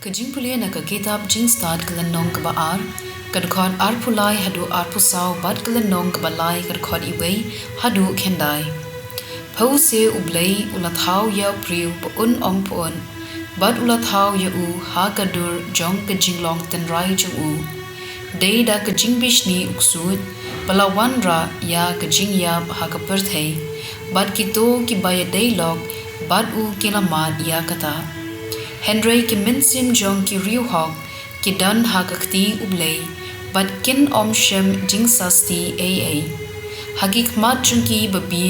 Ka jingpule na ka kitab jing start kalan nong ka ba kadkhod pulai hadu pusaw bad kalan nong ka balai kadkhod iway hadu kendai. Pau se Blei ulathaw ya priu paun ong puon bad ulathaw ya ha kadur jong ka jinglong ten rai jung Day da ka jingbishni uksud palawan ra ya ka jingyab ha ka perthei bad kito ki baya daylog bad kilamat ya kata. Henry ki minsim jong ki riu hog ki dan ha ka kti Blei bad kin om shem jing sasti hagik mat jung ki babi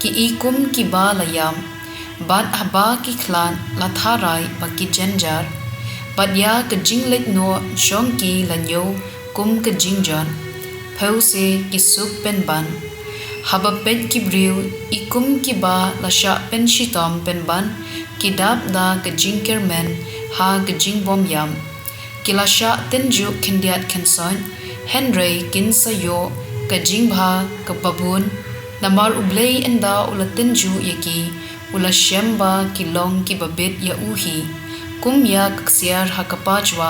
ki ikum ki ba layam bad haba ki klan latharai ba ki janjar bad ya ka jinglet no jong ki lanyo kum ka jingjan pause ki sup pen ban haba pet ki briu ikum ki ba lasha pen shitom pen ban ki dap da ka jingker men ha ka jingbom yam ki lasha tenju kendiat kenson Henry kin sayo ka jingbha ka babun namar Blei enda ula tenju yaki ula shemba ki long ki babit ya uhi kum ya kaksiar ha kapajwa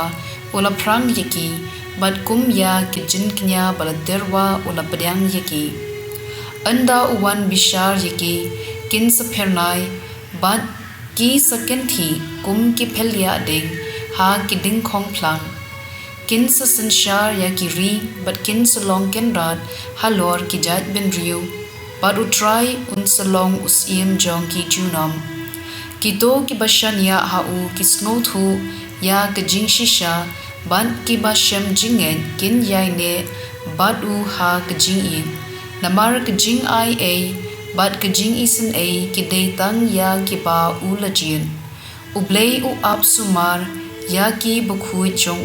ula prang yaki bad kum ya ki jinknya baladerwa ula padyang yaki anda uwan bishar yaki kin sa phernai bad ki sakenthi kum ki phelya ding ha ki ding khong plang kin sa sanshar ya ki ri bad kin sa long ken rad halor ki jat ben riu bad utrai un sa long usiem jong ki junam ki to ki bashan ya ha ki snow thu ya ka jing shisha ban ki ba shem jingen kin yai ne bad ha ka jing in namar ka jing ai bad ka jing isin ki dei tang ya ki ba la jin Blei ap sumar ya ki bakhui jong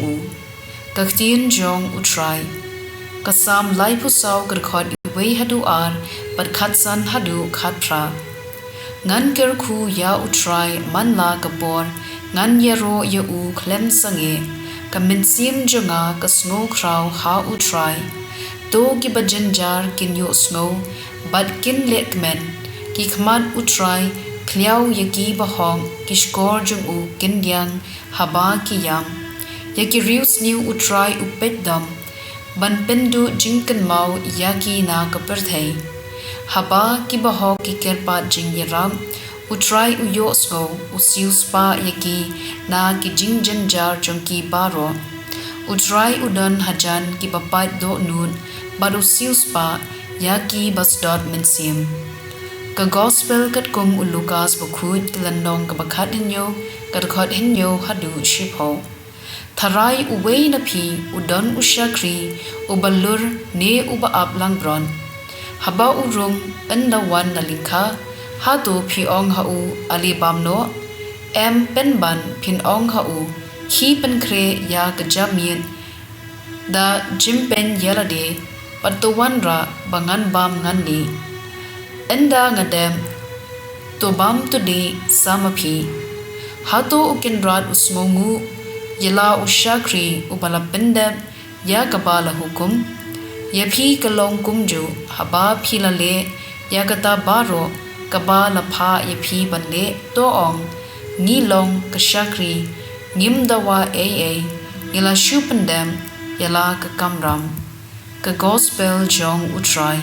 ka ktien jong utrai kasam lai pusaw kadkhod iway hadu bad khatsan hadu khatra ngan ker khu ya utrai man la kapor ngan yero ya khlem sange kamin sim jonga ka snow kraw ha utrai to ki bajanjar kin yo snow bad kin lekmen ki khmat utrai khliaw yaki bahong kishkor jung kin yang haba ki yam yaki rius new utrai upet dam ban pendu jingkan mau yaki na kaperthei haba ki bahok ki kerpa jing yaram utrai uyo sgo usiu spa yaki na ki jing janjar jong ki baro utrai udan hajan ki bapat do nun baru siu spa yaki basdot mensim ka gospel kat kum Lukas bukhut landong ka bakhat hinyo kat khot hinyo hadu shipho tharai uway na phi udon ushakri ubalur ne uba aplang bron haba urum anda wan na lingkha ha to phi ong ha alibam no em pen ban phin ong ha khi pen khre ya ka jamien da jimpen yalade patuwan ra bangan bam ngan ni enda ngadem to bam to de samapi hato ukin rad usngongu yala ushakri ubala pendem ya kabala hukum ya phi kalong kumju haba phi la le ya kata baro kabala pha ya phi banle to ong ni long kashakri ngim dawa yala shupendem yala ka kamram ka gospel jong utrai